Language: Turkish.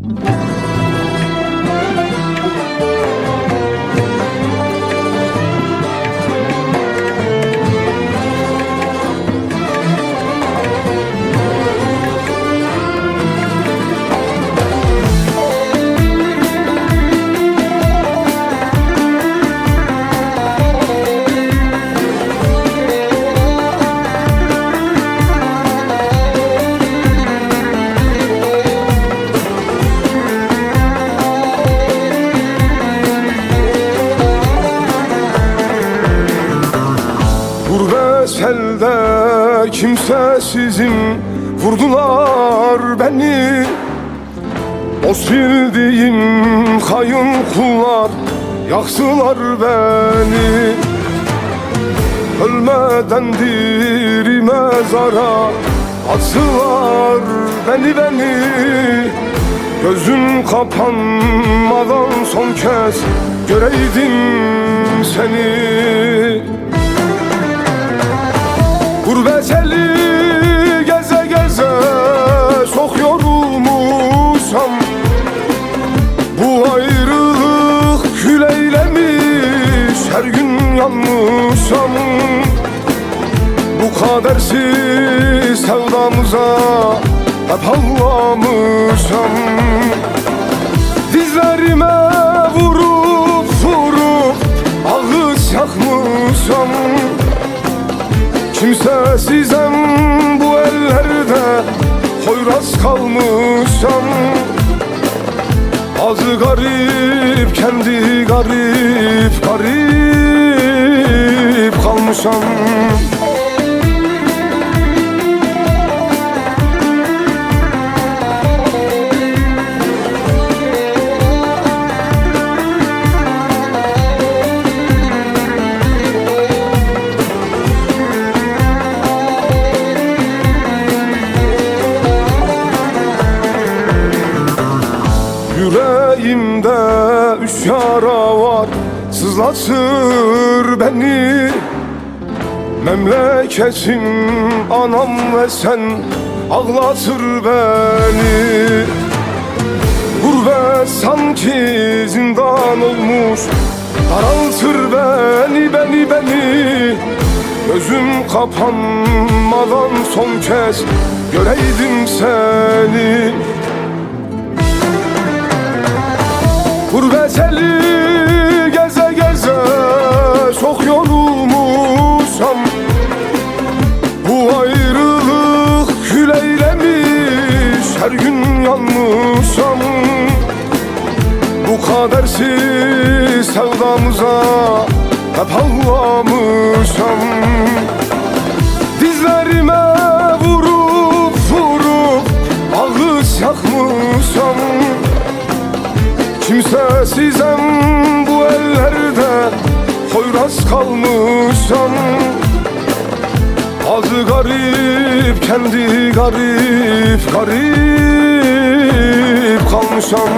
Gurbet elde kimsesizim, vurdular beni. Dost bildiğim kayın kullar yaktılar beni. Ölmeden diri mezara attılar beni. Gözüm kapanmadan son kez göreydim seni. Gurbet eli geze geze çok yorulmuşam. Bu ayrılık kül eylemiş, her gün yanmışam. Bu kadersiz sevdamıza hep ağlamışam. Dizlerime vurup vurup ağız yakmışam. Kimsesizem bu ellerde, hoyraz kalmışam. Azı garip, kendi garip, garip kalmışam. Yüreğimde üç yara var, sızlatır beni. Memleketim, anam ve sen ağlatır beni. Gurbet sanki zindan olmuş, daraltır beni. Gözüm kapanmadan son kez göreydim seni. Gurbet eli geze geze çok yorulmuşam. Bu ayrılık kül eylemiş, her gün yanmışam. Bu kadersiz sevdamıza hep ağlamışam. Dizlerime vurup vurup ağız yakmışam. Kimsesizem bu ellerde, hoyraz kalmışam. Azı garip, kendi garip, garip kalmışam.